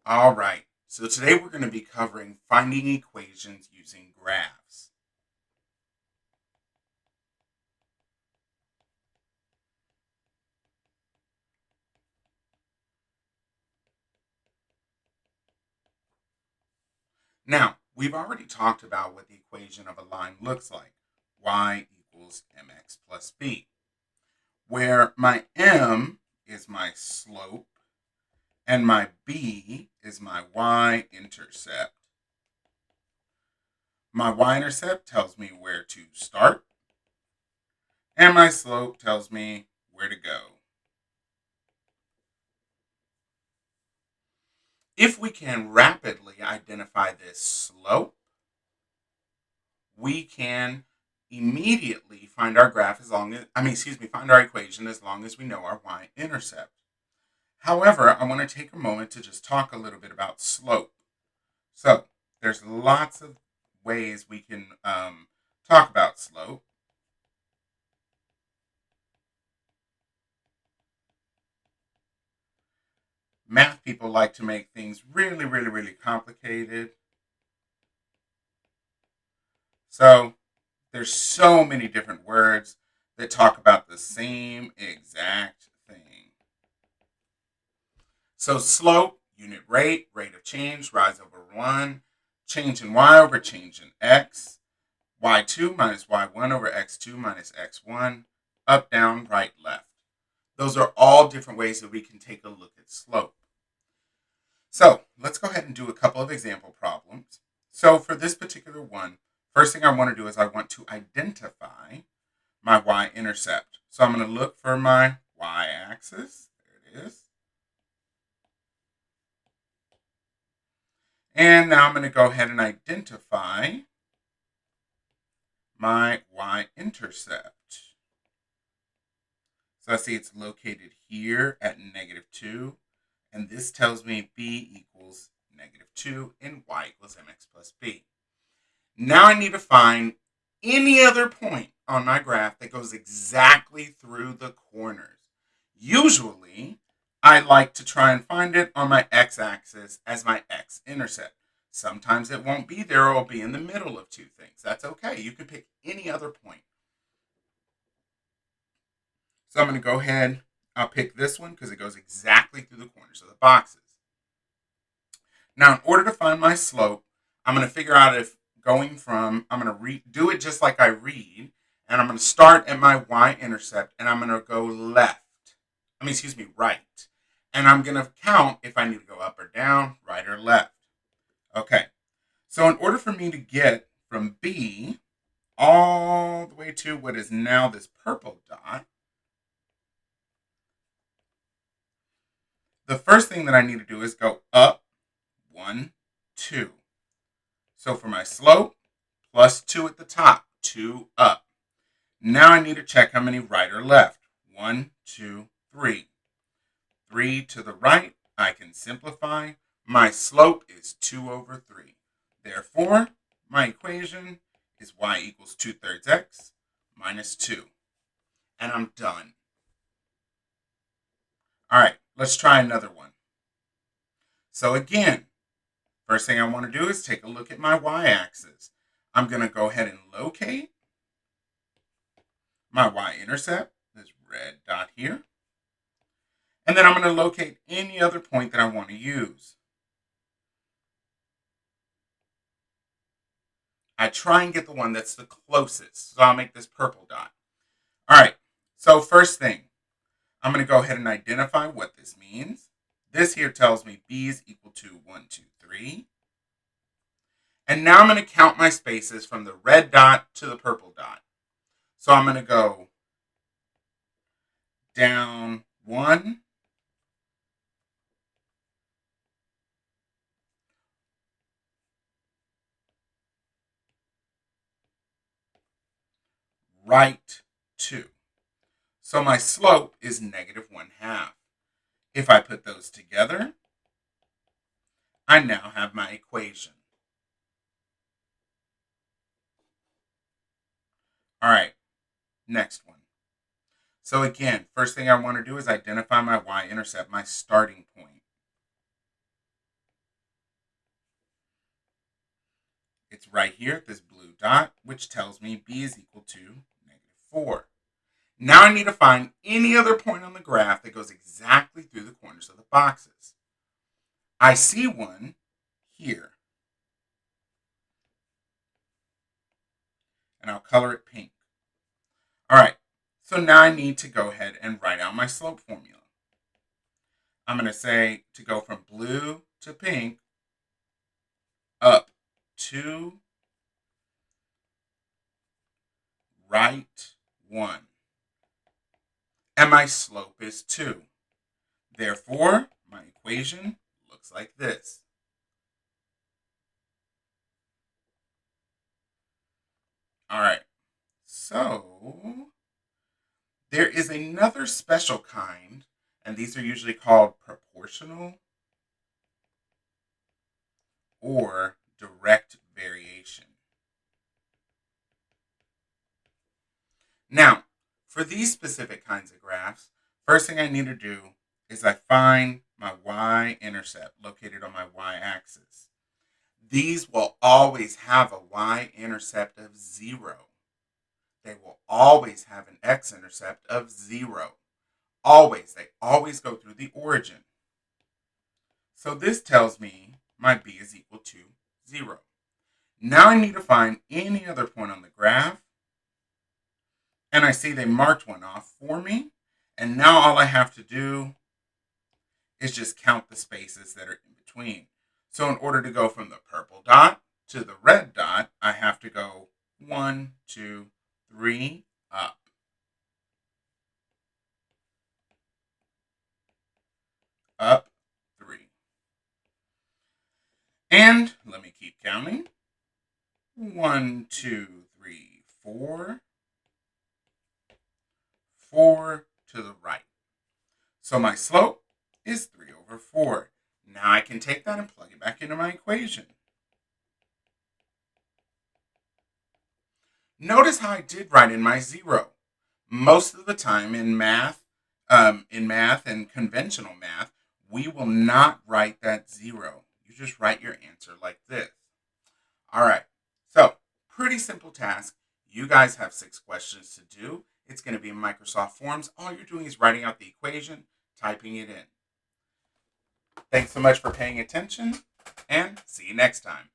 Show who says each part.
Speaker 1: All right. So today we're going to be covering finding equations using graphs. Now, we've already talked about what the equation of a line looks like. Y equals mx plus b, where my m is my slope and my b is my y-intercept. My y-intercept tells me where to start, and my slope tells me where to go. If we can rapidly identify this slope, we can immediately find our graph find our equation as long as we know our y-intercept. However, I want to take a moment to just talk a little bit about slope. So there's lots of ways we can talk about slope. Math people like to make things really, really, really complicated. So there's so many different words that talk about the same exact thing. So slope, unit rate, rate of change, rise over 1, change in y over change in x, y2 minus y1 over x2 minus x1, up, down, right, left. Those are all different ways that we can take a look at slope. So let's go ahead and do a couple of example problems. So for this particular one, first thing I want to do is I want to identify my y-intercept. So I'm going to look for my y-axis. There it is. And now I'm going to go ahead and identify my y-intercept. So I see it's located here at -2, and this tells me b equals -2 and y equals mx plus b. Now I need to find any other point on my graph that goes exactly through the corners. Usually, I like to try and find it on my x-axis as my x-intercept. Sometimes it won't be there or it'll be in the middle of two things. That's okay. You can pick any other point. So I'm going to go ahead. I'll pick this one because it goes exactly through the corners of the boxes. Now, in order to find my slope, I'm going to figure out if I'm going to do it just like I read, and I'm going to start at my y-intercept, and I'm going to go right. And I'm going to count if I need to go up or down, right or left. Okay, so in order for me to get from B all the way to what is now this purple dot, the first thing that I need to do is go up 1, 2. So for my slope, plus 2 at the top, 2 up. Now I need to check how many right or left. 1, 2, 3. 3 to the right, I can simplify. My slope is 2 over 3. Therefore, my equation is y equals 2/3 x minus 2. And I'm done. All right, let's try another one. So again, first thing I want to do is take a look at my y-axis. I'm going to go ahead and locate my y-intercept, this red dot here. And then I'm going to locate any other point that I want to use. I try and get the one that's the closest. So I'll make this purple dot. All right, so first thing, I'm going to go ahead and identify what this means. This here tells me B is equal to 1, 2, 3. And now I'm going to count my spaces from the red dot to the purple dot. So I'm going to go down 1, right 2. So my slope is -1/2. If I put those together, I now have my equation. All right, next one. So again, first thing I want to do is identify my y-intercept, my starting point. It's right here, this blue dot, which tells me b is equal to -4. Now I need to find any other point on the graph that goes exactly through the corners of the boxes. I see one here. And I'll color it pink. All right, so now I need to go ahead and write out my slope formula. I'm going to say to go from blue to pink, up 2, right 1. And my slope is 2. Therefore, my equation looks like this. All right, so there is another special kind, and these are usually called proportional or direct variation. Now, for these specific kinds of graphs, first thing I need to do is I find my y-intercept located on my y-axis. These will always have a y-intercept of 0. They will always have an x-intercept of 0. Always. They always go through the origin. So this tells me my b is equal to 0. Now I need to find any other point on the graph. And I see they marked one off for me. And now all I have to do is just count the spaces that are in between. So in order to go from the purple dot to the red dot, I have to go 1, 2, 3, up. Up 3. And let me keep counting. 1, 2, 3, 4. 4 to the right. So my slope is 3/4. Now I can take that and plug it back into my equation. Notice how I did write in my 0. Most of the time in math and conventional math, we will not write that 0. You just write your answer like this. All right, so pretty simple task. You guys have 6 questions to do. It's going to be in Microsoft Forms. All you're doing is writing out the equation, typing it in. Thanks so much for paying attention, and see you next time.